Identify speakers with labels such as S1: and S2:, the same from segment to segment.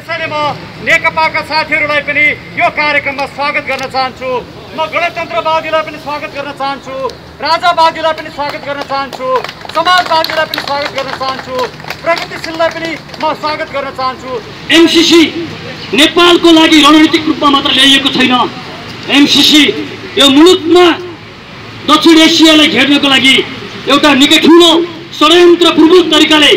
S1: त्यसैले म नेकपाका साथीहरूलाई पनि यो कार्यक्रममा स्वागत गर्न चाहन्छु। म गणतन्त्रवादीलाई पनि स्वागत गर्न चाहन्छु, राजावादीलाई पनि स्वागत गर्न चाहन्छु, समाजवादीलाई पनि स्वागत गर्न चाहन्छु, प्रगतिशीललाई पनि म स्वागत गर्न चाहन्छु।
S2: एमसीसी नेपालको लागि रणनीतिक रूपमा मात्र ल्याइएको छैन। एमसीसी यो मुलुकमा दक्षिण एसियालाई घेर्नको लागि एउटा निकै ठुलो षड्यन्त्रपूर्वक तरिकाले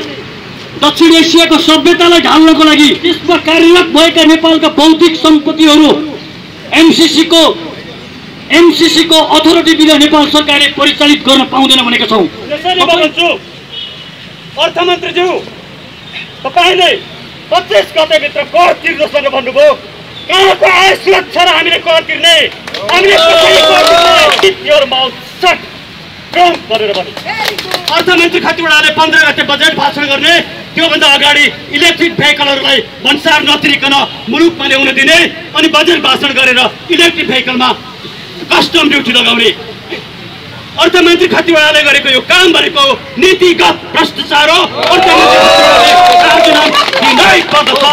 S2: दक्षिण एसियाको सभ्यतालाई ढाल्नको लागि त्यसमा कार्यरत भएका नेपालका बौद्धिक सम्पत्तिहरू एमसीसी को अथोरिटी बिना नेपाल सरकारले परिचालित गर्न पाउँदैन भनेको छौँ।
S1: अर्थमन्त्रीज्यू, तपाईले 25 गतेभित्र कर तिर्नुहोस् भनेर भन्नुभयो। कहाँको आय सुरक्षा र हामीले कर तिर्ने? हामीले अर्थमन्त्री खतिवडाले 15 गते बजेट भाषण गर्ने, त्योभन्दा अगाडि इलेक्ट्रिक भेहिकलहरूलाई भन्सार नतिरिकन मुलुकमा ल्याउन दिने अनि बजेट भाषण गरेर इलेक्ट्रिक भेहिकलमा कस्टम ड्युटी लगाउने। अर्थमन्त्री खतिवडाले गरेको यो काम भनेको नीतिगत भ्रष्टाचार हो।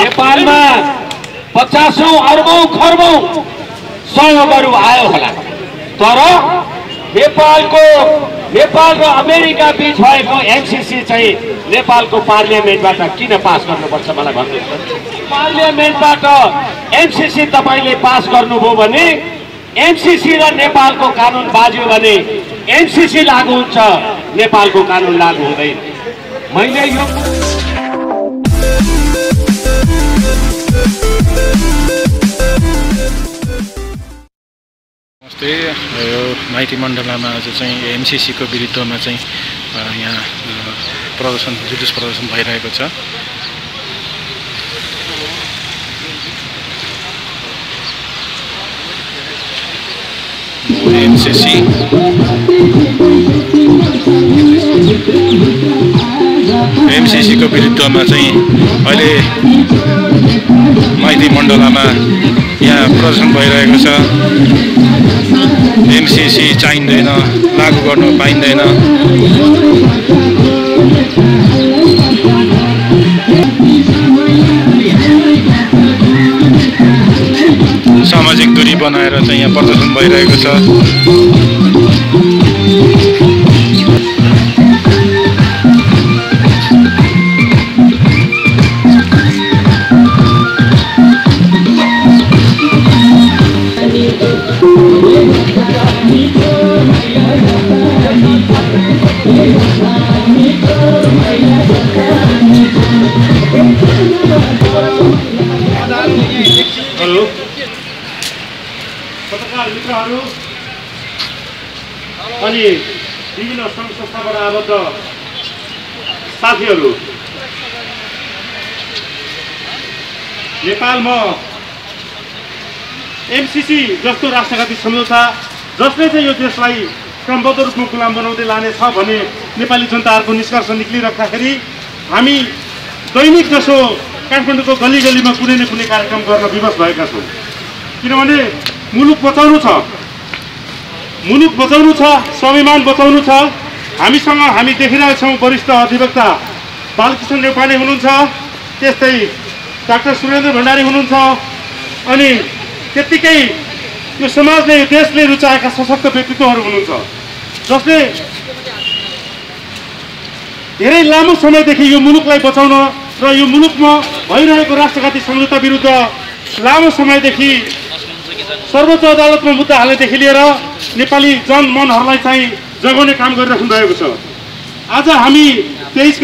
S3: नेपालमा 50औं अर्बौं खर्बौं सहयोगहरू आयो होला, तर नेपाल र अमेरिका बीच भएको एमसीसी चाहिँ नेपालको पार्लियामेन्टबाट किन पास गर्नुपर्छ मलाई भन्नुहोस्। पार्लियामेन्टबाट एमसीसी तपाईले पास गर्नुभयो भने एमसीसी र नेपालको कानुन बाज्यो भने एमसीसी लागू हुन्छ, नेपालको कानुन लागू हुँदैन। मैले यो
S4: नमस्ते। यो माइती मण्डलामा आज चाहिँ एमसीसी को विरुद्धमा चाहिँ यहाँ जुलुस प्रदर्शन भइरहेको छ। एमसीसी को विरुद्धमा चाहिँ अहिले माइती मण्डलामा यहाँ प्रदर्शन भइरहेको छ। एमसीसी चाहिँदैन, लागू गर्न पाइँदैन। सामाजिक दूरी बनाएर चाहिँ यहाँ प्रदर्शन भइरहेको छ।
S1: हेलो पत्रकार मित्रहरू अनि विभिन्न सङ्घ संस्थाबाट आबद्ध साथीहरू, नेपालमा एमसीसी जस्तो राष्ट्रघाती सम्झौता जसले चाहिँ यो देशलाई क्रमबद्ध रूपमा गुलाम बनाउँदै लानेछ भने नेपाली जनताहरूको निष्कर्ष निक्लिराख्दाखेरि हामी दैनिक जसो काठमाडौँको गली गलीमा कुनै न कुनै कार्यक्रम गर्न विवश भएका छौँ। किनभने मुलुक बचाउनु छ, स्वाभिमान बचाउनु छ। हामी देखिरहेका छौँ वरिष्ठ अधिवक्ता बालकृष्ण नेपाली हुनुहुन्छ, त्यस्तै डाक्टर सुरेन्द्र भण्डारी हुनुहुन्छ, अनि त्यत्तिकै यो समाजले देशले रुचाएका सशक्त व्यक्तित्वहरू हुनुहुन्छ, जसले धेरै लामो समयदेखि यो मुलुकलाई बचाउन र यो मुलुकमा भइरहेको राष्ट्रघाती सम्झौता विरुद्ध लामो समयदेखि सर्वोच्च अदालतमा मुद्दा हाल्नेदेखि लिएर नेपाली जनमनहरूलाई चाहिँ जगाउने काम गरिराख्नु भएको छ। आज हामी 23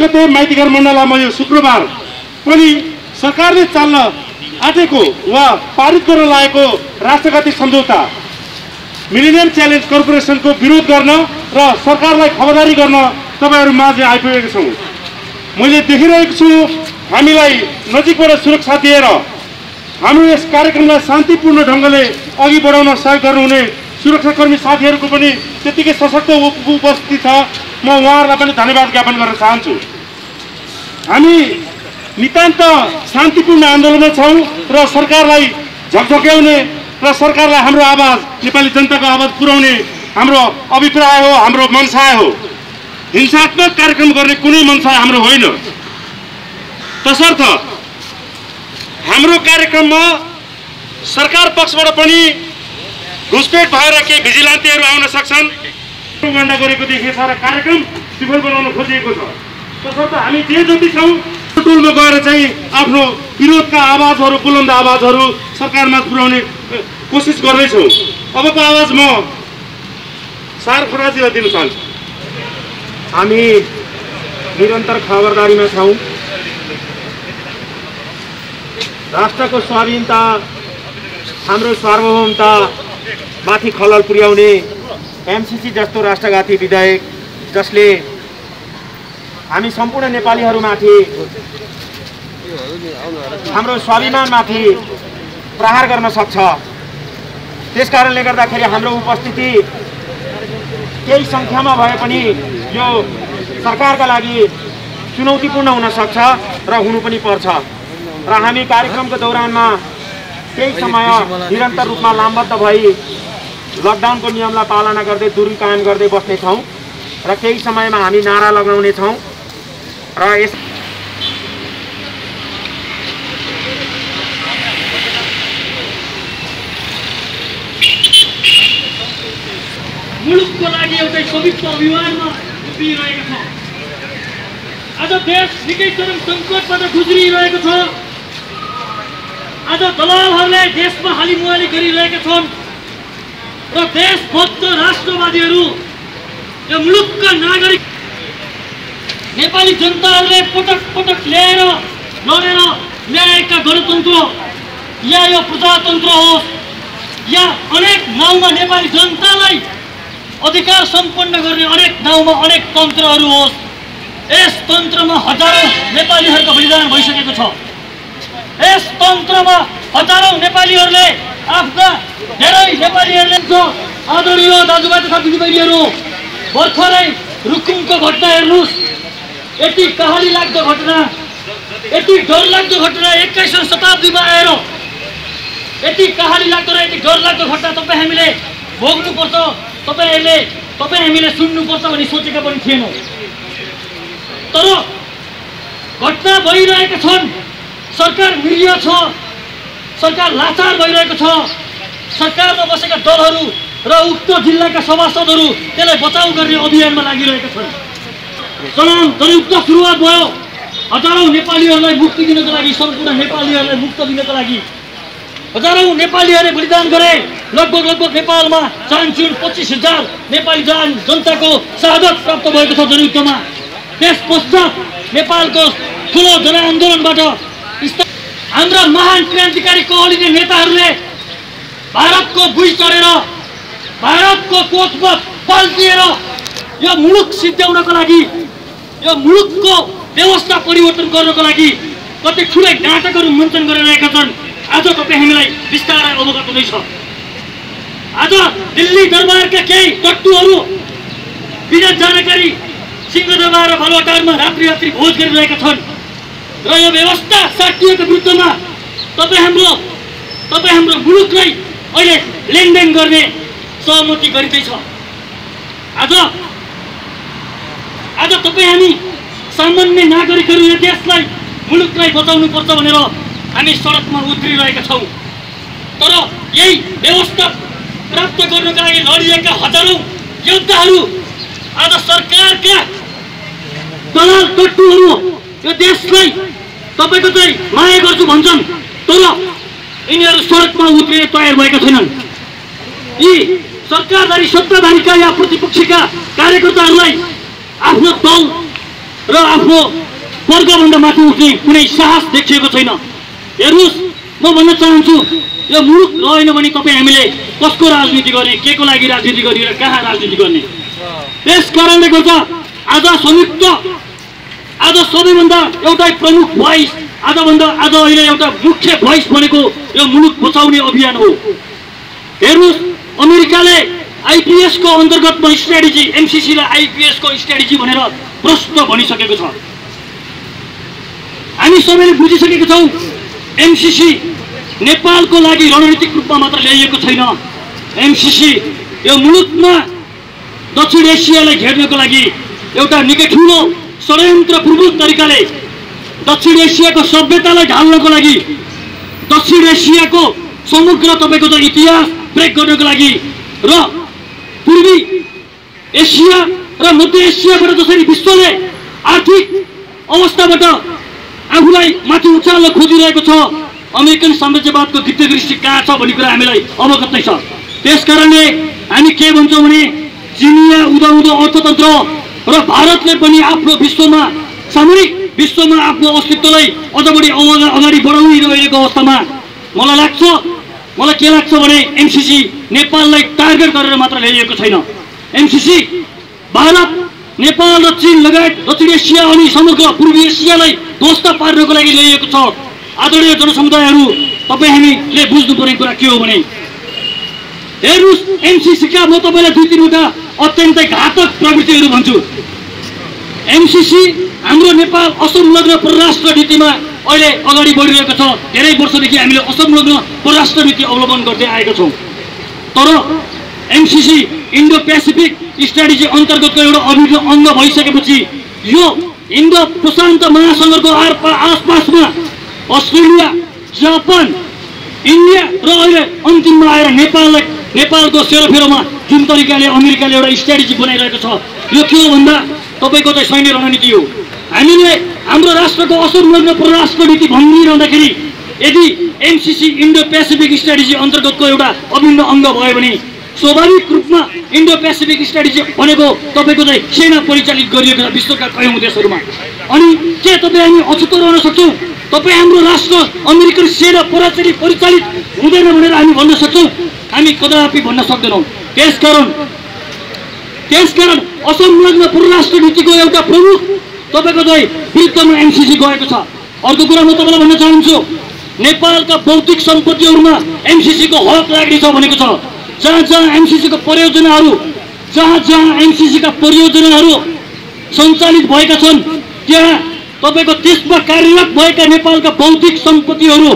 S1: गते माइतीघर मण्डलामा यो शुक्रबार पनि सरकारले चाल्न आँटेको वा पारित गर्न लागेको राष्ट्रघाती सम्झौता मिलेनियम च्यालेन्ज कर्पोरेसनको विरोध गर्न र सरकारलाई खबरदारी गर्न तपाईहरु माझ आइपुगेका छौं। मैले देखिरहेको छु हामीलाई नजिकबाट सुरक्षा दिएर हाम्रो यस कार्यक्रमलाई शान्तिपूर्ण ढंगले अघि बढाउन सहयोग गर्नुहुने सुरक्षाकर्मी साथीहरुको पनि त्यतिकै सशक्त उपस्थिति छ। म उहाँहरुलाई पनि धन्यवाद ज्ञापन गर्न चाहन्छु। हामी नितान्त शान्तिपूर्ण आन्दोलनमा छौं र सरकारलाई झकझक्याउने र सरकारलाई हाम्रो आवाज नेपाली जनताको आवाज पुर्याउने हाम्रो अभिप्राय हो, हाम्रो मनसाय हो। हिंसात्मक कार्यक्रम गर्ने कुनै मनसाय हाम्रो होइन। तसर्थ हाम्रो कार्यक्रममा सरकार पक्षबाट पनि घुसपेट भएर केही भिजिलान्तीहरू आउन सक्छन् गण्डा गरेको देखिएको छ र कार्यक्रम विफल बनाउन खोजिएको छ। तसर्थ हामी जे जति छौँ टोलमा गएर चाहिँ आफ्नो विरोधका आवाजहरू बुलन्द आवाजहरू सरकारमा पुर्याउने कोसिस गर्दैछौँ। अबको आवाज म सार खराजीलाई दिन चाहन्छु।
S3: हामी निरन्तर खबरदारीमा छौँ। राष्ट्रको स्वाधीनता हाम्रो सार्वभौमता माथि खलल पुर्याउने एमसीसी जस्तो राष्ट्रघाती विधेयक जसले हामी सम्पूर्ण नेपालीहरूमाथि हाम्रो स्वाभिमानमाथि प्रहार गर्न सक्छ। त्यसकारणले गर्दाखेरि हाम्रो उपस्थिति केही सङ्ख्यामा भए पनि यो सरकारका लागि चुनौतीपूर्ण हुन सक्छ र हुनु पनि पर्छ र हामी कार्यक्रमको दौरानमा केही समय निरन्तर रूपमा लामबद्ध भई लकडाउनको नियमलाई पालना गर्दै दूरी कायम गर्दै बस्नेछौँ र केही समयमा हामी नारा लगाउनेछौँ र यस
S2: मुलुकको लागि एउटै पवित्र अभियानमा उभिरहेको छ। आज देश निकै चरम सङ्कटबाट गुज्रिरहेको छ। आज दलालहरूले देशमा हालिमुहाली गरिरहेका छन् र देशभक्त राष्ट्रवादीहरू यो मुलुकका नागरिक नेपाली जनताहरूले पटक पटक ल्याएर लडेर ल्याएका गणतन्त्र या यो प्रजातन्त्र होस् या अनेक नाउँमा नेपाली जनतालाई अधिकार सम्पन्न गर्ने अनेक नाउँमा अनेक तन्त्रहरू होस्, यस तन्त्रमा हजारौं नेपालीहरूको बलिदान भइसकेको छ। यस तन्त्रमा हजारौं नेपालीहरूले आफ्ना धेरै नेपालीहरूले आदरणीय दाजुभाइ तथा दिदीबहिनीहरू भर्खरै रुकुमको घटना हेर्नुहोस्। यति कहाली लाग्दो घटना, यति डरलाग्दो घटना 21औं शताब्दीमा आएर यति कहाली लाग्दो र यति डरलाग्दो घटना तपाईँ हामीले भोग्नुपर्छ, तपाईँ हामीले सुन्नुपर्छ भन्ने सोचेका पनि थिएनौँ। तर घटना भइरहेका छन्, सरकार निरीह छ, सरकार लाचार भइरहेको छ। सरकारमा बसेका दलहरू र उक्त जिल्लाका सभासदहरू त्यसलाई बचाउ गर्ने अभियानमा लागिरहेका छन्। जनयुक्त सुरुवात भयो। हजारौं नेपालीहरूलाई मुक्ति दिनको लागि, सम्पूर्ण नेपालीहरूलाई मुक्त दिनको लागि हजारौं नेपालीहरूले बलिदान गरे। लगभग नेपालमा 25,000 नेपाली जनताको शहादत प्राप्त भएको छ जनयुद्धमा। त्यस पश्चात नेपालको ठुलो जनआन्दोलनबाट हाम्रा महान क्रान्तिकारी कहलिने नेताहरूले भारतको बुई चढेर भारतको कोचमा पाल्टिएर यो मुलुक सिद्ध्याउनको लागि, यो मुलुकको व्यवस्था परिवर्तन गर्नको लागि कति ठुलै नाटकहरू मञ्चन गरिरहेका छन्। आज तपाईँ हामीलाई बिस्तारै अवगत हुँदैछ। आज दिल्ली दरबारका केही टट्टुहरू बिना जानकारी सिंहदरबार र बालुवाटारमा रात्रि भोज गरिरहेका छन् र यो व्यवस्था साटिएको विरुद्धमा तपाईँ हाम्रो मुलुकलाई अहिले लेनदेन गर्ने सहमति गरिँदैछ। आज तपाईँ हामी सामान्य नागरिकहरू यो देशलाई मुलुकलाई बचाउनुपर्छ भनेर हामी सडकमा उत्रिरहेका छौँ। तर यही व्यवस्था प्राप्त गर्नका लागि लडिएका हजारौं योद्धाहरू आज सरकारका दलाल टट्टुहरू यो देशलाई तपाईँको चाहिँ माया गर्छु भन्छन्, तर यिनीहरू सडकमा उत्रिने तयार भएका छैनन्। यी सरकारधारी सत्ताधारीका या प्रतिपक्षका कार्यकर्ताहरूलाई आफ्नो दल र आफ्नो वर्गभन्दा माथि उठ्ने कुनै साहस देखिएको छैन। हेर्नुहोस्, म भन्न चाहन्छु, यो मुलुक रहेन भने तपाईँ हामीले कसको राजनीति गर्ने, के को लागि राजनीति गर्ने र कहाँ राजनीति गर्ने? त्यस कारणले गर्दा आज सबैभन्दा एउटा प्रमुख भोइस आज अहिले एउटा मुख्य भोइस भनेको यो मुलुक बचाउने अभियान हो। हेर्नुहोस्, अमेरिकाले आइपीएस को अन्तर्गतमा स्ट्र्याटेजी, एमसीसी लाई आइपीएस को स्ट्र्याटेजी भनेर प्रश्न भनिसकेको छ। हामी सबैले बुझिसकेका छौँ, एमसीसी नेपालको लागि रणनीतिक रूपमा मात्र ल्याइएको छैन। एमसीसी यो मुलुकमा दक्षिण एसियालाई घेर्नको लागि एउटा निकै ठुलो षड्यन्त्रपूर्वक तरिकाले दक्षिण एसियाको सभ्यतालाई ढाल्नको लागि, दक्षिण एसियाको समग्र तपाईँको चाहिँ इतिहास ब्रेक गर्नको लागि र पूर्वी एसिया र मध्य एसियाबाट जसरी विश्वले आर्थिक अवस्थाबाट आफूलाई माथि उचाल्न खोजिरहेको छ, अमेरिकन साम्राज्यवादको दिव्य दृष्टि कहाँ छ भन्ने कुरा हामीलाई अवगत नै छ। त्यसकारणले हामी के भन्छौँ भने चिनिया उदाउँदो अर्थतन्त्र र भारतले पनि आफ्नो विश्वमा सामरिक विश्वमा आफ्नो अस्तित्वलाई अझ बढी अगाडि बढाइरहेको अवस्थामा मलाई के लाग्छ भने एमसीसी नेपाललाई टार्गेट गरेर मात्र ल्याइएको छैन। एमसीसी भारत, नेपाल र चीन लगायत दक्षिण एसिया अनि समग्र पूर्वी एसियालाई ध्वस्त पार्नको लागि ल्याइएको छ। आदरणीय जनसमुदायहरू, तपाईँ हामीले बुझ्नुपर्ने कुरा के हो भने हेर्नुहोस्, एमसीसीका म तपाईँलाई 2-3 अत्यन्तै घातक प्रवृत्तिहरू भन्छु। एमसीसी हाम्रो नेपाल असंलग्न परराष्ट्र नीतिमा अहिले अगाडि बढिरहेको छ। धेरै वर्षदेखि हामीले असंलग्न परराष्ट्र नीति अवलम्बन गर्दै आएका छौँ। तर एमसीसी इन्डो पेसिफिक स्ट्राटेजी अन्तर्गतको एउटा अभिन्न अङ्ग भइसकेपछि यो इन्डो प्रशान्त महासागरको आसपासमा अस्ट्रेलिया, जापान, इन्डिया र अहिले अन्तिममा आएर नेपालको सेरोफेरोमा जुन तरिकाले अमेरिकाले एउटा स्ट्राटेजी बनाइरहेको छ, यो के हो भन्दा तपाईँको चाहिँ सैन्य रणनीति हो। हामीले हाम्रो राष्ट्रको असंलग्न परराष्ट्र नीति भनिरहँदाखेरि यदि एमसीसी इन्डो पेसिफिक स्ट्राटेजी अन्तर्गतको एउटा अभिन्न अङ्ग भयो भने स्वाभाविक रूपमा इन्डो पेसिफिक स्ट्राटेजी भनेको तपाईँको चाहिँ सेना परिचालित गरिएको छ विश्वका कयौँ देशहरूमा। अनि के तपाईँ हामी अछुतो रहन सक्छौँ? तपाईँ हाम्रो राष्ट्र अमेरिकन सेना परिचालित हुँदैन भनेर हामी भन्न सक्छौँ? हामी कदापि भन्न सक्दैनौँ। त्यसकारण असंलग्न परराष्ट्र नीतिको एउटा प्रमुख तपाईँको चाहिँ विरुद्धमा एमसीसी गएको छ। अर्को कुरा म तपाईँलाई भन्न चाहन्छु, नेपालका भौतिक सम्पत्तिहरूमा एमसीसीको हक लाग्नेछ भनेको छ। जहाँ एमसीसीका परियोजनाहरू सञ्चालित भएका छन् त्यहाँ तपाईँको त्यसमा कार्यरत भएका नेपालका भौतिक सम्पत्तिहरू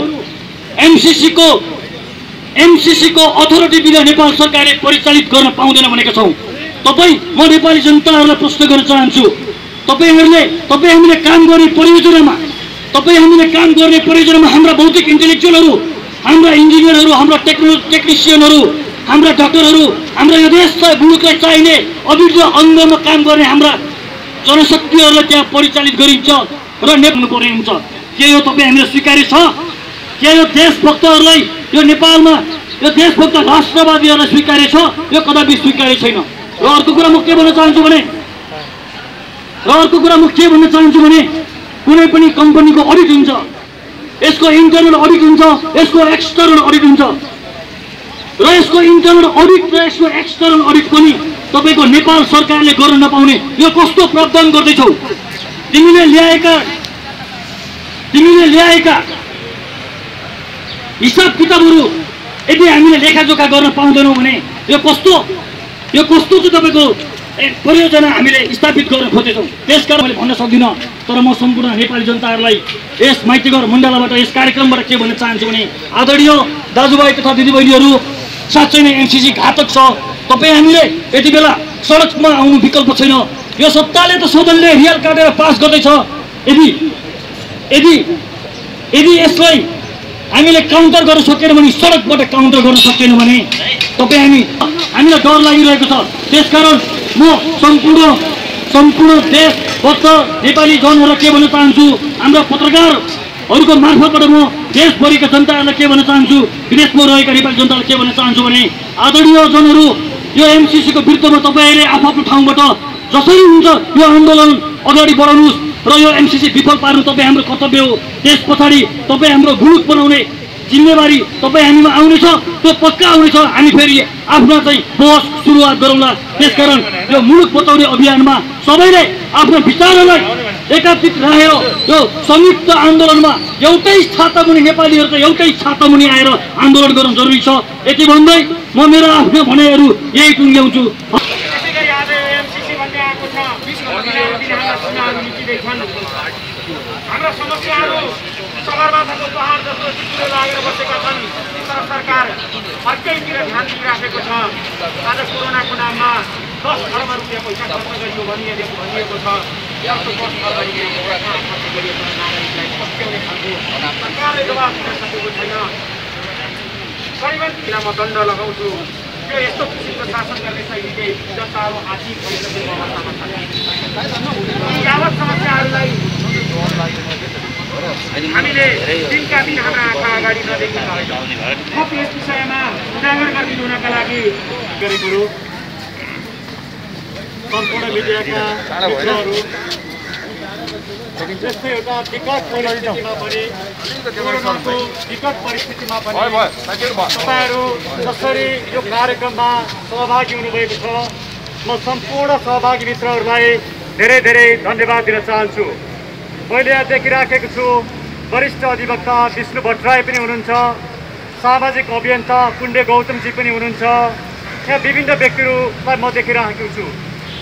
S2: एमसीसीको अथोरिटी बिना नेपाल सरकारले परिचालित गर्न पाउँदैन भनेका छौँ। म नेपाली जनताहरूलाई प्रश्न गर्न चाहन्छु, तपाईँ हामीले काम गर्ने परियोजनामा हाम्रा भौतिक इन्टेलेक्चुअलहरू, हाम्रा इन्जिनियरहरू, हाम्रा टेक्निसियनहरू, हाम्रा डाक्टरहरू, हाम्रा यो देशलाई मुलुकलाई चाहिने अभिन्न अङ्गमा काम गर्ने हाम्रा जनशक्तिहरूलाई त्यहाँ परिचालित गरिन्छ र पर्ने हुन्छ। के यो तपाईँ हामीलाई स्वीकार्य छ? के यो देशभक्तहरूलाई यो नेपालमा यो देशभक्त राष्ट्रवादीहरूलाई स्वीकार्य छ? यो कदापि स्वीकार्य छैन। र अर्को कुरा म के भन्न चाहन्छु भने कुनै पनि कम्पनीको अडिट हुन्छ, यसको इन्टरनल अडिट हुन्छ, यसको एक्सटर्नल अडिट हुन्छ र यसको इन्टरनल अडिट र यसको एक्सटर्नल अडिट पनि तपाईँको नेपाल सरकारले गर्न नपाउने यो कस्तो प्रावधान गर्दैछौ? तिमीले ल्याएका हिसाब किताबहरू यदि हामीले लेखाजोखा गर्न पाउँदैनौँ भने यो कस्तो चाहिँ तपाईँको परियोजना हामीले स्थापित गर्न खोजेछौँ। त्यसकारण मैले भन्न सक्दिनँ। तर म सम्पूर्ण नेपाली जनताहरूलाई यस माइतीघर मण्डलाबाट यस कार्यक्रमबाट के भन्न चाहन्छु भने आदरणीय दाजुभाइ तथा दिदीबहिनीहरू, साँच्चै नै एमसीसी घातक छ। तपाईँ हामीले यति बेला सडकमा आउनु विकल्प छैन। यो सत्ताले त सदनले रियल काटेर पास गर्दैछ। यदि यसलाई हामीले काउन्टर गर्न सकेन भने, सडकबाट काउन्टर गर्न सकेन भने हामीलाई डर लागिरहेको छ। त्यसकारण म सम्पूर्ण देशभक्त नेपाली जनहरूलाई के भन्न चाहन्छु, हाम्रा पत्रकारहरूको मार्फतबाट म देशभरिका जनताहरूलाई के भन्न चाहन्छु, विदेशमा रहेका नेपाली जनतालाई के भन्न चाहन्छु भने आदरणीय जनहरू, यो एमसीसीको विरुद्धमा तपाईँहरूले आफ्नो ठाउँबाट जसरी हुन्छ यो आन्दोलन अगाडि बढाउनुहोस् र यो एमसीसी विफल पार्नु तपाईँ हाम्रो कर्तव्य हो। त्यस पछाडि तपाईँ हाम्रो मुलुक बनाउने जिम्मेवारी तपाईँ हामीमा आउनेछ, त्यो पक्का आउनेछ। हामी फेरि आफ्नो चाहिँ बहस सुरुवात गरौँला। त्यसकारण यो मुलुक बचाउने अभियानमा सबैले आफ्नो विचारहरूलाई एकात्रित राखेर यो संयुक्त आन्दोलनमा एउटै छातामुनि नेपालीहरूको एउटै छातामुनि आएर आन्दोलन गर्नु जरुरी छ। यति भन्दै म मेरो आफ्नो भनाइहरू यही टुङ्ग्याउँछु।
S5: हाम्रा समस्याहरू सगरमाथाको पहाड जस्तो चित्रो लागेर बसेका छन्, तर सरकार अर्कैतिर ध्यान दिइराखेको छ। आज कोरोनाको नाममा 10 अर्ब रुपियाँ पैसा खर्च गरियो भनिएको छ। 10 अर्ब रुपियाँ खर्च गरिएको नागरिकलाई सरकारले जवाफ दिन सकेको छैन। करिबन जिल्लामा दण्ड लगाउँछु, यो यस्तो किसिमको शासन गर्ने शैलीले जनताहरू आर्थिक भइसकेको अवस्थामा छन्। यावत समस्याहरूलाई हामीले दिनका दिन हाम्रा आँखा अगाडि नदेखेका थप यस विषयमा उजागर गरिदिनुका लागि गरेको हो। सम्पूर्ण मिडियाका मित्रहरू, जस्तै एउटा विकट परिस्थितिमा पनि, कोरोनाको विकट परिस्थितिमा पनि तपाईँहरू जसरी यो कार्यक्रममा सहभागी हुनुभएको छ, म सम्पूर्ण सहभागी मित्रहरूलाई धेरै धेरै धन्यवाद दिन चाहन्छु। मैले यहाँ देखिराखेको छु वरिष्ठ अधिवक्ता विष्णु भट्टराई पनि हुनुहुन्छ, सामाजिक अभियन्ता कुण्डे गौतमजी पनि हुनुहुन्छ। यहाँ विभिन्न व्यक्तिहरूलाई म देखिराखेको छु।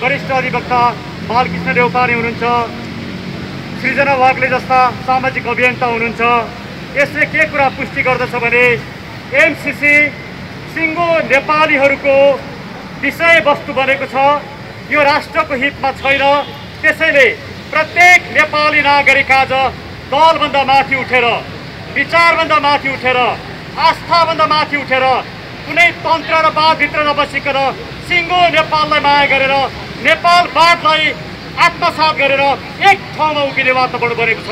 S5: वरिष्ठ अधिवक्ता बालकृष्ण देउपाने हुनुहुन्छ, सृजना वाग्ले जस्ता सामाजिक अभियन्ता हुनुहुन्छ। यसले के कुरा पुष्टि गर्दछ भने एमसिसी सिङ्गो नेपालीहरूको विषयवस्तु बनेको छ, यो राष्ट्रको हितमा छैन। त्यसैले प्रत्येक नेपाली नागरिक आज दलभन्दा माथि उठेर, विचारभन्दा माथि उठेर, आस्थाभन्दा माथि उठेर कुनै तन्त्र र वादभित्र नबसिकन सिङ्गो नेपाललाई माया गरेर नेपालवादलाई आत्मसात गरेर एक ठाउँमा उभिने वातावरण बनेको छ।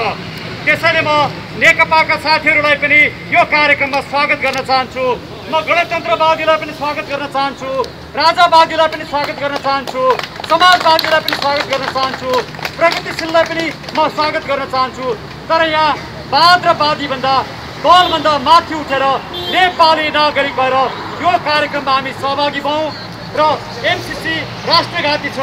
S5: त्यसैले म नेकपाका साथीहरूलाई पनि यो कार्यक्रममा स्वागत गर्न चाहन्छु। म गणतन्त्रवादीलाई पनि स्वागत गर्न चाहन्छु, राजावादीलाई पनि स्वागत गर्न चाहन्छु, समाजवादीलाई पनि स्वागत गर्न चाहन्छु, प्रगतिशीललाई पनि म स्वागत गर्न चाहन्छु। तर यहाँ वाद र वादीभन्दा दलभन्दा माथि उठेर नेपाली नागरिक भएर यो कार्यक्रममा हामी सहभागी भयौँ र एमसिसी राष्ट्रघाती छ,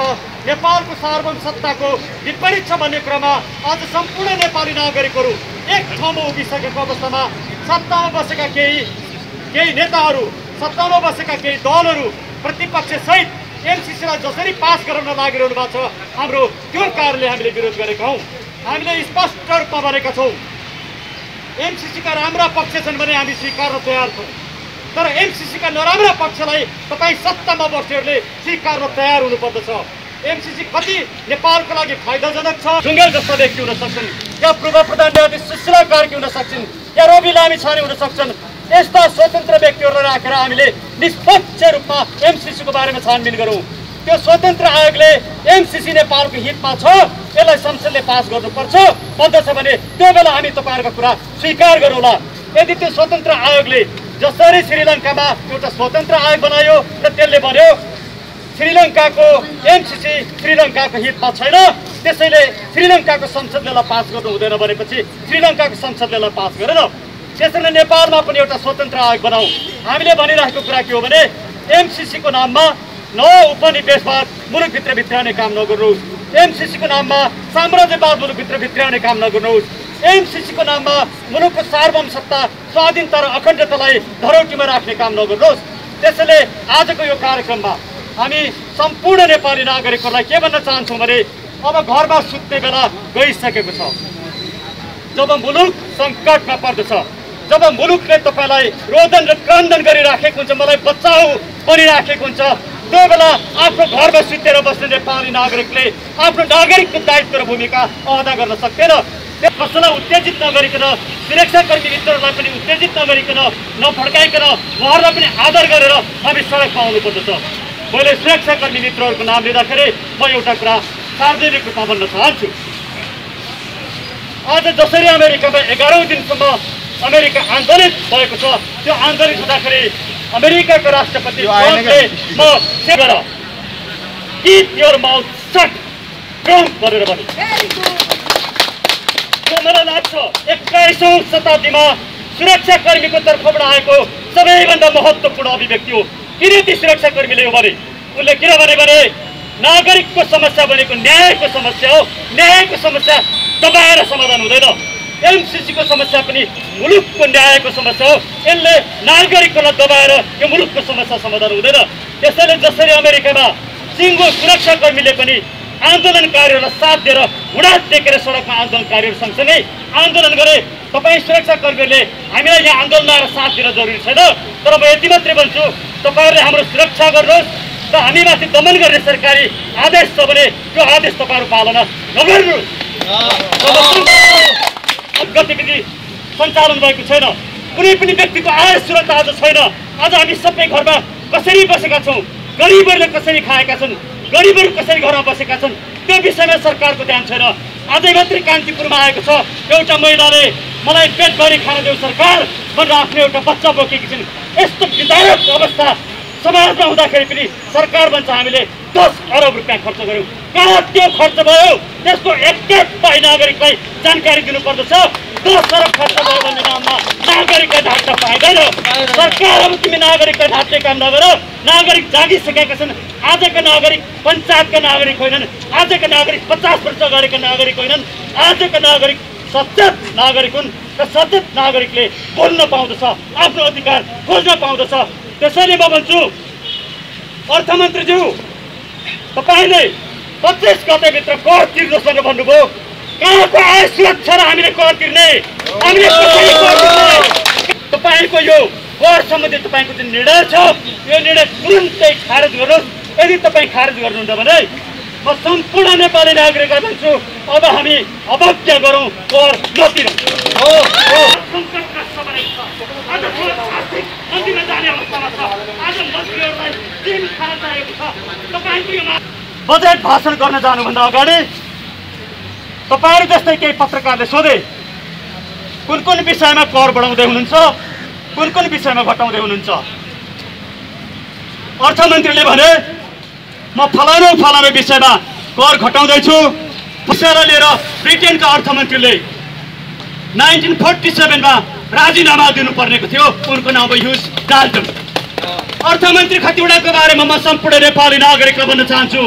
S5: नेपालको सार्वभौम सत्ताको विपरीत छ भन्ने कुरामा आज सम्पूर्ण नेपाली नागरिकहरू एक ठाउँमा उभिसकेको अवस्थामा सत्तामा बसेका केही नेताहरू, सत्तामा बसेका केही दलहरू प्रतिपक्षसहित एमसिसीलाई जसरी पास गराउन लागिरहनु भएको छ, हाम्रो त्यो कारणले हामीले विरोध गरेका हौँ। हामीले स्पष्ट रूपमा भनेका छौँ, एमसिसीका राम्रा पक्ष छन् भने हामी स्वीकार्न तयार छौँ, तर एमसिसीका नराम्रा पक्षलाई तपाईँ सत्तामा बस्नेहरूले स्वीकार्न तयार हुनुपर्दछ। एमसिसी कति नेपालको लागि फाइदाजनक छ, ढुङ्गेल जस्ता व्यक्ति हुन सक्छन्, या पूर्व प्रधान न्यायाधीश सुशीला कार्की हुन सक्छन्, या रवि लामिछाने हुन सक्छन्। यस्ता स्वतन्त्र व्यक्तिहरूलाई राखेर हामीले निष्पक्ष रूपमा एमसिसीको बारेमा छानबिन गरौँ। त्यो स्वतन्त्र आयोगले एमसिसी नेपालको हितमा छ, यसलाई संसदले पास गर्नुपर्छ भन्दछ भने त्यो बेला हामी तपाईँहरूको कुरा स्वीकार गरौँला। यदि त्यो स्वतन्त्र आयोगले जसरी श्रीलङ्कामा एउटा स्वतन्त्र आयोग बनायो र त्यसले भन्यो श्रीलङ्काको एमसिसी श्रीलङ्काको हितमा छैन, त्यसैले श्रीलङ्काको संसदले पास गर्नु हुँदैन भनेपछि श्रीलङ्काको संसदले पास गरेन। त्यसैले नेपालमा पनि एउटा स्वतन्त्र आयोग बनाऊ। हामीले भनिरहेको कुरा के हो भने एमसिसीको नाममा नयाँ उपनिवेशवाद मुलुकभित्र भित्राउने काम नगर्नुहोस्, एमसिसीको नाममा साम्राज्यवाद मुलुकभित्र भित्राउने काम नगर्नुहोस्, एमसिसीको नाममा मुलुकको सार्वभौम सत्ता, स्वाधीनता र अखण्डतालाई धरौटीमा राख्ने काम नगर्नुहोस्। त्यसैले आजको यो कार्यक्रममा हामी सम्पूर्ण नेपाली नागरिकहरूलाई के भन्न चाहन्छौँ भने अब घरमा सुत्ने बेला गइसकेको छ। जब मुलुक सङ्कटमा पर्दछ, जब मुलुकले तपाईँलाई रोदन र क्रन्दन गरिराखेको हुन्छ, मलाई बचाऊ भनिराखेको हुन्छ, त्यो बेला आफ्नो घरमा सुतेर बस्ने नेपाली नागरिकले आफ्नो नागरिकको दायित्व र भूमिका अदा गर्न सक्दैन। कसैलाई उत्तेजित नगरिकन, सुरक्षाकर्मी मित्रहरूलाई पनि उत्तेजित नगरिकन, नफड्काइकन उहाँहरूलाई पनि आदर गरेर हामी सडकमा आउनुपर्दछ। मैले सुरक्षाकर्मी मित्रहरूको नाम लिँदाखेरि म एउटा कुरा सार्वजनिक रूपमा भन्न चाहन्छु। आज जसरी अमेरिकामा 11औं दिनसम्म अमेरिका आन्दोलित भएको छ, त्यो आन्दोलित हुँदाखेरि अमेरिकाको राष्ट्रपति ट्रम्पले म सेगर keep your mouth shut Trump भनेर भने। मलाई लाग्छ 21औं शताब्दीमा सुरक्षाकर्मीको तर्फबाट आएको सबैभन्दा महत्त्वपूर्ण अभिव्यक्ति हो। किन ती सुरक्षाकर्मीले हो भने उनले किन भने नागरिकको समस्या भनेको न्यायको समस्या हो, न्यायको समस्या दबाएर समाधान हुँदैन। एमसिसीको समस्या पनि मुलुकको न्यायको समस्या हो, यसले नागरिकलाई दबाएर यो मुलुकको समस्या समाधान हुँदैन। त्यसैले जसरी अमेरिकामा सिङ्गो सुरक्षाकर्मीले पनि आन्दोलनकारीहरूलाई साथ दिएर हुडाट टेकेर सडकमा आन्दोलनकारीहरू सँगसँगै आन्दोलन गरे, तपाईँ सुरक्षाकर्मीहरूले हामीलाई यहाँ आन्दोलन आएर साथ दिन जरुरी छैन, तर म यति मात्रै भन्छु तपाईँहरूले हाम्रो सुरक्षा गर्नुहोस् र हामीमाथि दमन गर्ने सरकारी आदेश छ भने त्यो आदेश तपाईँहरू पालना नगर्नुहोस्। गतिविधि सञ्चालन भएको छैन। कुनै पनि व्यक्तिको आय सुरक्षा आज छैन। आज हामी सबै घरमा कसरी बसेका छौँ, गरिबहरूले कसरी खाएका छन्, गरिबहरू कसरी घरमा बसेका छन्, त्यो विषयमा सरकारको ध्यान छैन। आजै मात्रै कान्तिपुरमा आएको छ एउटा महिलाले मलाई पेटभरि खान देऊ सरकार भनेर आफ्नो एउटा बच्चा बोकेकी छिन्। यस्तो विदारक अवस्था समाजमा हुँदाखेरि पनि सरकार भन्छ हामीले 10 अरब रुपियाँ खर्च गऱ्यौँ। कहाँ त्यो खर्च भयो त्यसको एक पाइ नागरिकलाई जानकारी दिनुपर्दछ। 10 अरब खर्च भयो भन्ने नाममा नागरिकलाई ढाक्न पाइँदैन। सरकार अब तिमी नागरिकलाई ढाक्ने काम नगर। नागरिक जागिसकेका छन्। आजका नागरिक पञ्चायतका नागरिक होइनन्। आजका नागरिक 50 वर्ष अगाडिका नागरिक होइनन्। आजका नागरिक सचेत नागरिक हुन् र सचेत नागरिकले बोल्न पाउँदछ, आफ्नो अधिकार खोज्न पाउँदछ। त्यसैले म भन्छु अर्थमन्त्रीज्यू, तपाईँले 25 गतेभित्र कर तिर्नुहोस् भनेर भन्नुभयो। कहाँको आय सुरक्षा र हामीले कर तिर्ने? हामीले कसरी कर तिर्ने? तपाईँको यो कर सम्बन्धी तपाईँको जुन निर्णय छ यो निर्णय तुरुन्तै खारेज गर्नुहोस्। यदि तपाईँ खारेज गर्नुहुन्छ भने म सम्पूर्ण नेपाली नागरिकलाई भन्छु अब हामी अवज्ञा गरौँ, कर नतिरौँ। बजेट भाषण गर्न जानुभन्दा अगाडि तपाईँहरू जस्तै केही पत्रकारले सोधे कुन कुन विषयमा कर बढाउँदै हुनुहुन्छ, कुन कुन विषयमा घटाउँदै हुनुहुन्छ। अर्थमन्त्रीले भने म फलानु विषयमा कर घटाउँदैछु। विषयलाई लिएर ब्रिटेनका अर्थमन्त्रीले 1947 मा राजीनामा दिनुपर्नेको थियो। उनको नाम ह्युज डाल्टन। अर्थमन्त्री खतिवडाको बारेमा म सम्पूर्ण नेपाली नागरिकलाई भन्न चाहन्छु,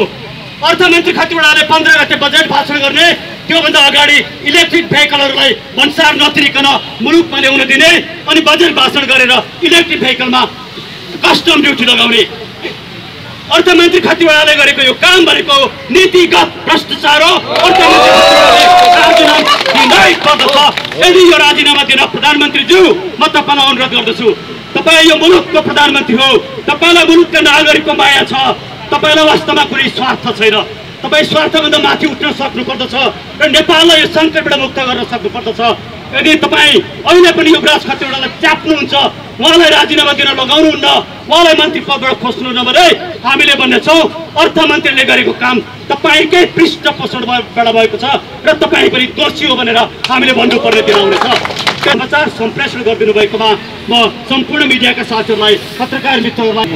S5: अर्थमन्त्री खतिवडाले 15 गते बजेट भाषण गर्ने, त्योभन्दा अगाडि इलेक्ट्रिक भेहिकलहरूलाई भन्सार नतिरिकन मुलुकमा ल्याउन दिने अनि बजेट भाषण गरेर इलेक्ट्रिक भेहिकलमा कस्टम ड्युटी लगाउने। अर्थमन्त्री खतिवडाले गरेको यो काम भनेको नीतिगत भ्रष्टाचार हो। अर्थमन्त्री खतिवडाले राजीनामा दिनै पर्दछ। यदि यो राजीनामा दिन प्रधानमन्त्रीज्यू म तपाईँलाई अनुरोध गर्दछु, तपाईँ यो मुलुकको प्रधानमन्त्री हो, तपाईँलाई मुलुकका नागरिकको माया छ, तपाईँलाई वास्तवमा कुनै स्वार्थ छैन। तपाईँ स्वार्थभन्दा माथि उठ्न सक्नुपर्दछ र नेपाललाई यो सङ्कटबाट मुक्त गर्न सक्नुपर्दछ। यदि तपाईँ अहिले पनि युवराज खतिवडालाई च्याप्नुहुन्छ, उहाँलाई राजीनामा दिन लगाउनुहुन्न, उहाँलाई मन्त्री पदबाट खोज्नुहुन्न भने हामीले भन्नेछौँ अर्थमन्त्रीले गरेको काम तपाईँकै पृष्ठपोषणबाट भएको छ र तपाईँ पनि दोषी हो भनेर हामीले भन्नुपर्ने दिन आउनेछ। समाचार सम्प्रेषण गरिदिनु भएकोमा म सम्पूर्ण मिडियाका साथीहरूलाई, पत्रकार मित्रहरूलाई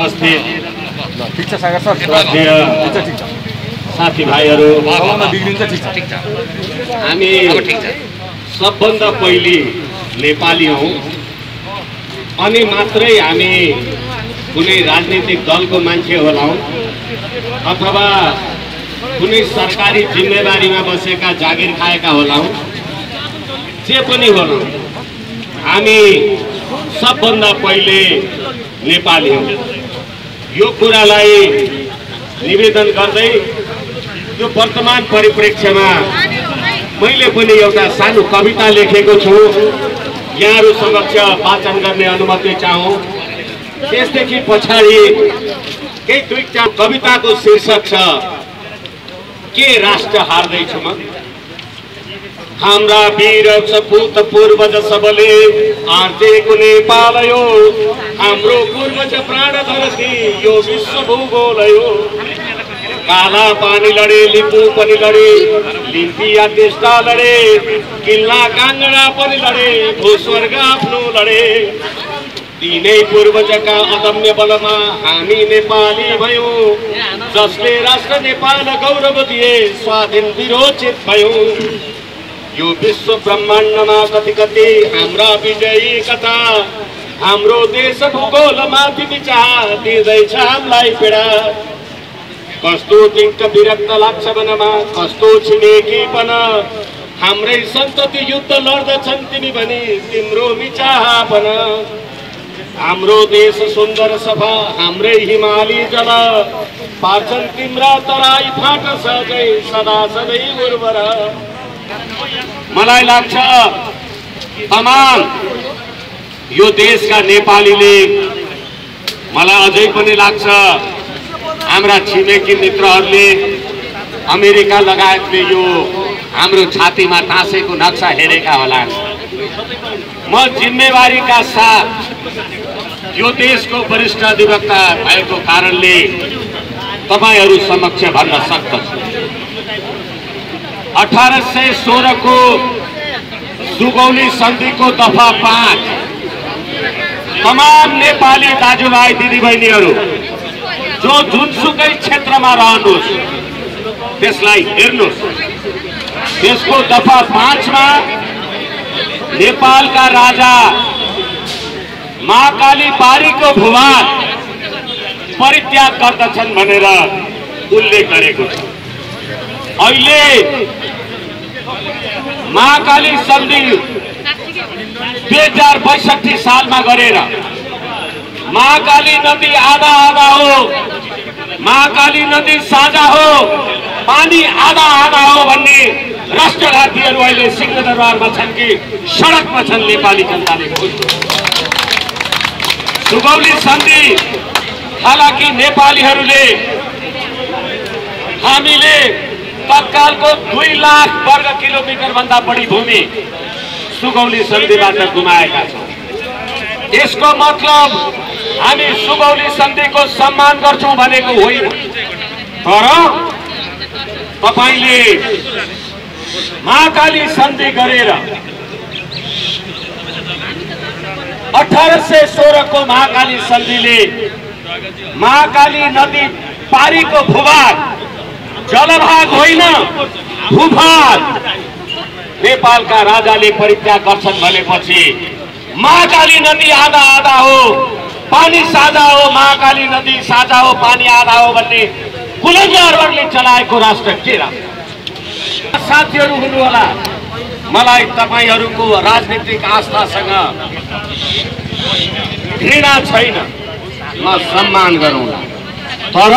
S3: साथीभाइहरू, हामी सबभन्दा पहिले नेपाली हौँ अनि मात्रै हामी कुनै राजनीतिक दलको मान्छे होलाौँ अथवा कुनै सरकारी जिम्मेवारीमा बसेका जागिर खाएका होलाौँ, जे पनि होलाौँ, हामी सबभन्दा पहिले नेपाली हौँ। यो कुरालाई निवेदन गर्दै यो वर्तमान परिप्रेक्ष्यमा मैले पनि एउटा सानो कविता लेखेको छु, यहाँहरू समक्ष वाचन गर्ने अनुमति चाहौँ। त्यसदेखि पछाडि केही दुईटा कविताको शीर्षक छ के राष्ट्र हार्दैछु म। हाम्रा वीर सपूत पूर्वज सबले आर्जेको नेपाल यो, हाम्रो पूर्वज प्राण धरती यो विश्व भूगोल यो। काला पानी लडे, लिम्बू पनि लडे, लिम्पिया टेस्टा लडे, किल्ला काङ्गडा पनि लडे, भूस्वर्ग आफ्नो लडे। तिनै पूर्वजका अदम्य बलमा हामी नेपाली भयौँ, जसले राष्ट्र नेपाल गौरव दिए स्वाधीन विरोचित भयौँ। यो विश्व ब्रह्माण्डमा कति कति हाम्रा विजयी कथा, हाम्रो देश भूगोलमाथि विचार दिँदैछ हामीलाई पीडा। कस्तो दिक्क विरक्त लाग्छ मनमा, कस्तो छिमेकीपन, हाम्रै सन्तति युद्ध लड्दछन् तिमी भनी तिम्रो मिचाहपन। हाम्रो देश सुन्दर सफा हाम्रै हिमाली जल, पार्छन् तिम्रा तराई फाट सजै सदा सधैँ उर्वर। मलाई लाग्छ तमाम यो देशका नेपालीले, मलाई अझै पनि लाग्छ हाम्रा छिमेकी मित्रहरूले, अमेरिका लगायतले यो हाम्रो छातीमा टाँसेको नक्सा हेरेका होला। म जिम्मेवारीका साथ यो देशको वरिष्ठ अधिवक्ता भएको कारणले तपाईहरू समक्ष भन्न सक्दछु। 1816 को सुगौली सन्धिको दफा 5 तमाम नेपाली दाजुभाइ दिदीबहिनीहरू जो जुनसुकै क्षेत्रमा रहनुहोस् त्यसलाई हेर्नुहोस्। त्यसको दफा 5 मा नेपालका राजा महाकाली बारीको भूभाग परित्याग गर्दछन् भनेर उल्लेख गरेको छ। अहिले महाकाली सन्धि 2062 सालमा गरेर महाकाली नदी आधा आधा हो, महाकाली नदी साझा हो, पानी आधा आधा हो भन्ने राष्ट्रघातीहरू अहिले सिंहदरबारमा छन् कि सडकमा छन् नेपाली जनताले बुझ्नु। सुगौली सन्धि हालाकि नेपालीहरूले हामीले तत्कालको 2 लाख वर्ग किलोमिटर भन्दा बढी भूमि सुगौली सन्धिबाट गुमाएका छौँ। यसको मतलब हामी सुगौली सन्धिको सम्मान गर्छौँ भनेको होइन। तर तपाईले महाकाली सन्धि गरेर 1816 को महाकाली सन्धिले महाकाली नदी पारीको भूभाग जलभाग होइन भूभाग नेपालका राजाले परित्याग गर्छन् भनेपछि महाकाली नदी आधा आधा हो, पानी साझा हो, महाकाली नदी साझा हो, पानी आधा हो भन्ने कुलंगारहरूले चलाएको राष्ट्र के राष्ट्र? साथीहरू हुनुहोला, मलाई तपाईहरूको राजनीतिक आस्थासँग घृणा छैन, म सम्मान गरौँला। तर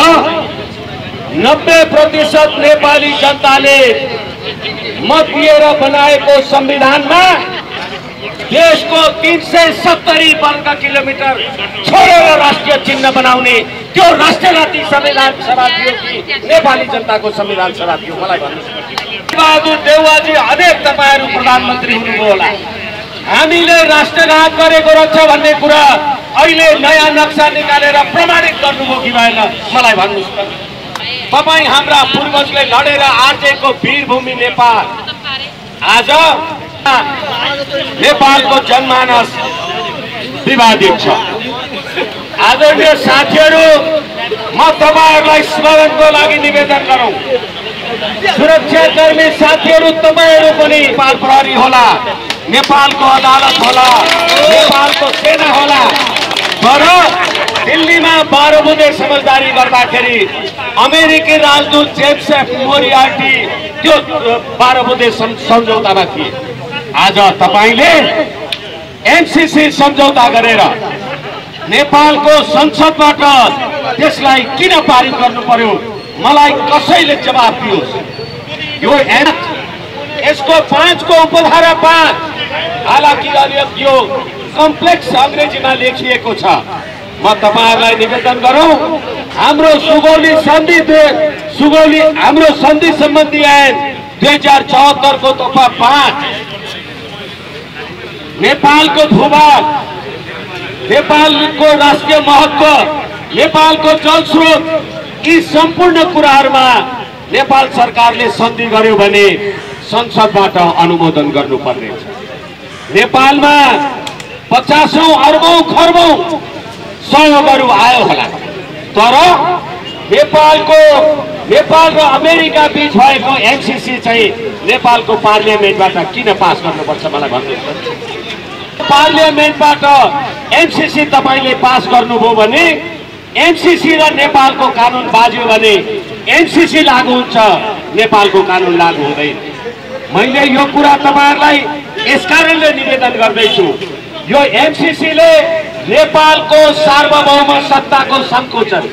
S3: 90% नेपाली जनताले मत दिएर बनाएको संविधानमा देशको 370 वर्ग किलोमिटर छोडेर राष्ट्रिय चिन्ह बनाउने त्यो राष्ट्रघाती संविधान सभा थियो कि नेपाली जनताको संविधान सभा थियो? मलाई भन्नुहोस्। बहादुर देउवाजी अनेक तपाईहरू प्रधानमन्त्री हुनुभयो होला, हामीले राष्ट्रघात गरेको रहेछ भन्ने कुरा अहिले नयाँ नक्सा निकालेर प्रमाणित गर्नुभयो कि भएन? मलाई भन्नुहोस्। तपाई हाम्रा पूर्वजले लडेर आर्जेको वीरभूमि नेपाल आज नेपालको जनमानस विवादित छ। आदरणीय साथीहरू, म तपाईहरूलाई स्मरणको लागि निवेदन गरौँ। सुरक्षाकर्मी साथीहरू तपाईहरू पनि नेपाल प्रहरी होला, नेपालको अदालत होला, नेपालको सेना होला। तर दिल्लीमा 12 बुँदे समझदारी गर्दाखेरि अमेरिकी राजदूत जेम्स एफ मोरियार्टी त्यो 12 बुँदे सम्झौतामा थिए। आज तपाईले एमसीसी सम्झौता गरेर नेपालको संसदबाट त्यसलाई किन पारित गर्नु पर्यो? मलाई कसैले जवाफ दियोस्। यो यसको 5 को उपधारा 5 हालाकि यो कम्प्लेक्स अंग्रेजीमा लेखिएको छ। म तपाईहरुलाई निवेदन गरौँ, हाम्रो सुगौली हाम्रो सन्धि सम्बन्धी ऐन 2074 को दफा 5 नेपालको भूभाग, नेपालको राष्ट्रिय महत्व, नेपालको जलस्रोत यी सम्पूर्ण कुराहरुमा नेपाल सरकारले सन्धि गर्यो भने संसदबाट अनुमोदन गर्नुपर्ने छ। नेपालमा 50औं अर्बौं खर्बौं सहयोगहरू आयो होला, तर नेपाल र अमेरिका बीच भएको एमसीसी चाहिँ नेपालको पार्लियामेन्टबाट किन पास गर्नुपर्छ? मलाई भन्नुहोस्। पार्लियामेन्टबाट एमसीसी तपाईले पास गर्नुभयो भने एमसीसी र नेपालको कानुन बाज्यो भने एमसीसी लागू हुन्छ, नेपालको कानुन लागू हुँदैन। मैले यो कुरा तपाईहरुलाई यसकारणले निवेदन गर्दैछु, यो एमसीसीले नेपालको सार्वभौम सत्ताको संकुचन,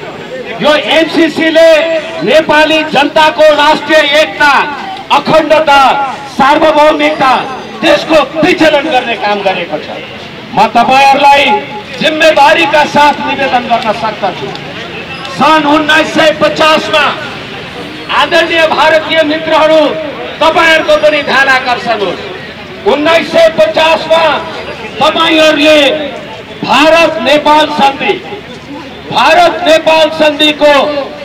S3: यो एमसीसीले नेपाली जनताको राष्ट्रिय एकता, अखण्डता, सार्वभौमिकता त्यसको विचलन गर्ने काम गरेको छ। म तपाईहरुलाई जिम्मेवारीका साथ निवेदन गर्न सक्दछु। सन् 1950 मा आदरणीय भारतीय मित्रहरू तपाईहरुको पनि ध्यान आकर्षण होस्। 1950 मा तपाईहरुले भारत नेपाल सन्धिको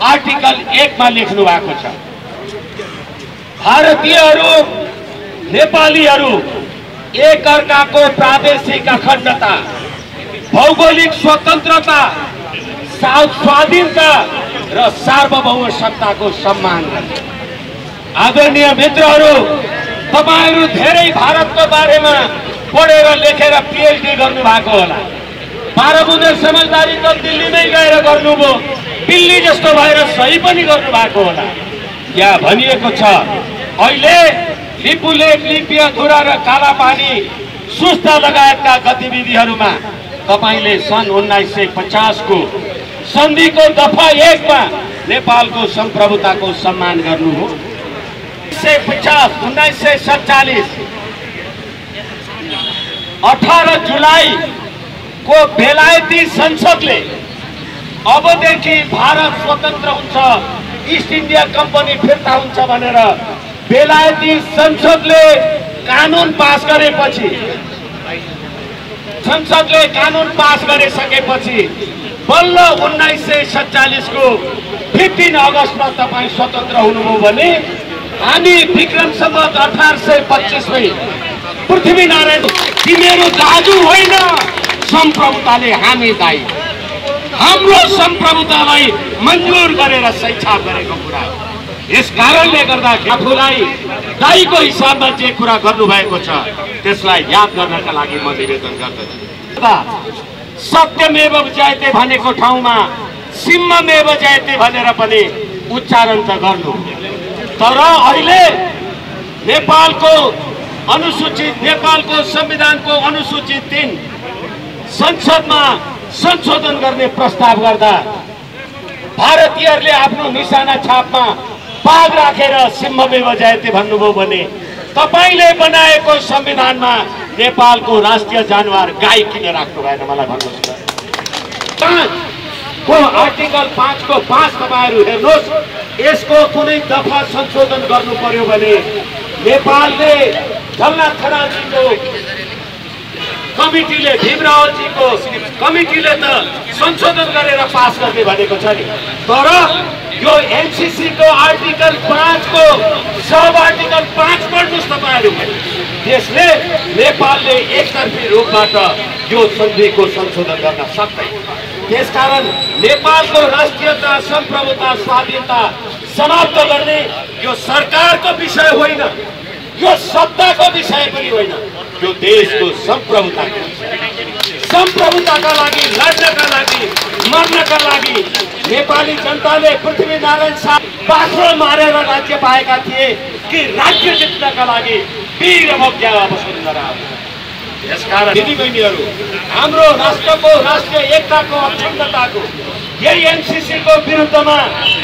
S3: आर्टिकल 1 मा लेख्नु भएको छ, भारतीयहरू नेपालीहरू एक अर्काको प्रादेशिक अखण्डता, भौगोलिक स्वतन्त्रता, स्वाधीनता र सार्वभौम सत्ताको सम्मान गर्ने। आदरणीय मित्रहरू, तपाईहरु धेरै भारतको बारेमा पढेर लेखेर पीएचडी गर्नु भएको होला। 12 बुँदे समझदारी त दिल्लीमै गएर गर्नुभयो, दिल्ली जस्तो भएर सही पनि गर्नु भएको होला। यहाँ भनिएको छ अहिले लिपुलेख, लिपियाधुरा र कालापानी सुस्ता लगायतका गतिविधिहरूमा तपाईले सन् 1950 को सन्धिको दफा 1 मा नेपालको सम्प्रभुताको सम्मान गर्नुभयो। 1947 18 जुलाई को बेलायती संसदले अबदेखि भारत स्वतन्त्र हुन्छ, ईस्ट इंडिया कंपनी फिर्ता हुन्छ भनेर बेलायती संसदले कानून पास गरेपछि, संसदले कानून पास गरिसकेपछि बल्ल 1947 को 15 अगस्तमा तपाईं स्वतन्त्र हुनुभयो भने हामी विक्रम सम्वत 1825 मै पृथ्वीनारायण तिमीहरू दाजु होइन, सम्प्रभुताले हामी दायी, हाम्रो सम्प्रभुतालाई मन्जुर गरेर सैछाप गरेको कुरा हो। यस कारणले गर्दा आफूलाई दायीको हिसाबमा जे कुरा गर्नुभएको छ त्यसलाई याद गर्नका लागि म निवेदन गर्दछु। सत्यमेव जयते भनेको ठाउँमा सिंहमेव जयते भनेर पनि उच्चारण त गर्नु, तर अहिले नेपालको संविधानको अनुसूचित 3 संसदमा संशोधन गर्ने प्रस्ताव गर्दा भारतीयहरूले आफ्नो निशाना छापमा बाघ राखेर सिंहमेव जयते भन्नुभयो भने तपाईले बनाएको संविधानमा नेपालको राष्ट्रिय जानवर गाई किन राख्नु भएन मलाई भन्नुहोस् त। 5 को आर्टिकल 5 को 5 तपाईहरु हेर्नुहोस्, यसको कुनै दफा संशोधन गर्नु पर्यो भने नेपालले झलनाथ खनालजीको कमिटीले, भीमरावजीको कमिटीले त संशोधन गरेर पास गर्ने भनेको छ नि, तर यो एमसीसी को आर्टिकल 5 को सब आर्टिकल 5 पढ्नुस् तपाईहरु। त्यसले नेपालले एकतर्फी रूपबाट यो सन्धिको संशोधन गर्न सक्दैन। त्यसकारण नेपालको राष्ट्रियता, सम्प्रभुता, स्वाधीनता समाप्त गर्ने यो सरकारको विषय होइन, यो सत्ताको विषय पनि होइन, यो देशको सम्प्रभुताको सम्प्रभुताका लागि लड्नका लागि मर्नका लागि नेपाली जनताले पृथ्वीनारायण शाह बाख्रो मारेर राज्य पाएका थिए कि राज्य जित्नका लागि वीर अवज्ञा वसुन्धरा। यसकारण दिदीबहिनीहरू, हाम्रो राष्ट्रको राष्ट्रिय एकताको अखण्डताको यही एमसीसी को विरुद्धमा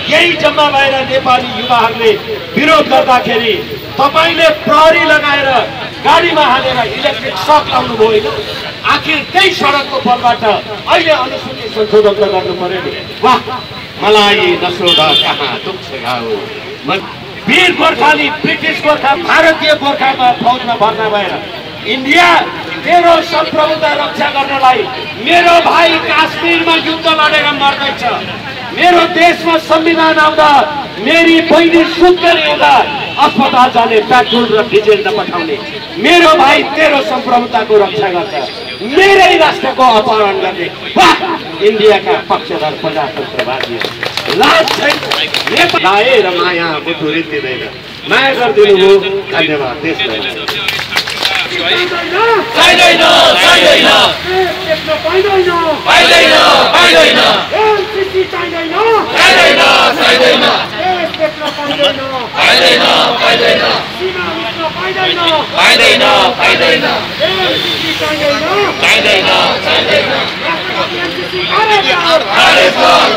S3: यही जम्मा भएर नेपाली युवाहरूले विरोध गर्दाखेरि तपाईले प्रहरी लगाएर गाडीमा हालेर इलेक्ट्रिक सक लाउनु भयो होइन? आखिर त्यही सडकको बलबाट अहिले अनुसूचित संशोधन त गर्नु पर्यो नि। वाह, मलाई नसोध कहाँ दुख्छ घाउ। वीर गोर्खाली ब्रिटिस गोर्खा भारतीय गोर्खामा फौजमा भर्ना भएर इन्डिया मेरो सम्प्रभुता रक्षा गर्नलाई मेरो भाइ काश्मीरमा युद्ध लडेर मर्दैछ, मेरो देशमा संविधान आउँदा मेरी बहिनी सुत्केरी हुँदा अस्पताल जाने पेट्रोल र डिजेल नपठाउने मेरो भाइ तेरो सम्प्रभुताको रक्षा गर्छ, मेरै राष्ट्रको अपहरण गर्ने वाह इन्डियाका पक्षधर प्रजातन्त्रवादी लाज छैन। लाएर माया बुद्धु रित्तिदैन, माया गरिदिनु हो, धन्यवाद। देशलाई
S6: चाहिँदैन चाहिँदैन पाइँदैन पाइँदैन पाइँदैन एमसीसी चाहिँदैन चाहिँदैन चाहिँदैन पाइँदैन पाइँदैन सीमा मित्र पाइँदैन पाइँदैन पाइँदैन एमसीसी चाहिँदैन चाहिँदैन चाहिँदैन एमसीसी खारेज गर खारेज गर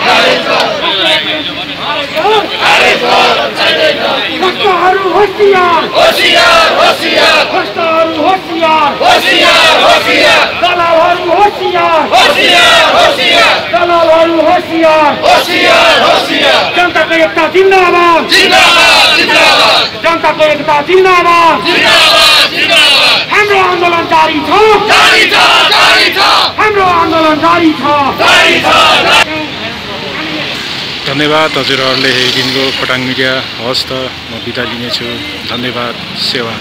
S6: खारेज गर चाहिँदैन। भ्रष्टहरू होशियार होशियार होशियार भ्रष्टहरू होशियार होशियार होशियार दलालहरू होशियार होशियार होशियार दलालहरू होशियार होशियार होशियार जनताको एकता जिन्दाबाद जिन्दाबाद जिन्दाबाद जनताको एकता जिन्दाबाद जिन्दाबाद जिन्दाबाद हाम्रो आन्दोलन जारी छ जारी छ जारी छ हाम्रो आन्दोलन जारी छ जारी छ
S4: धन्यवाद हजुरहरूले दिनको खोटाङ मिडिया हवस् त म बिदा लिनेछु धन्यवाद सेवा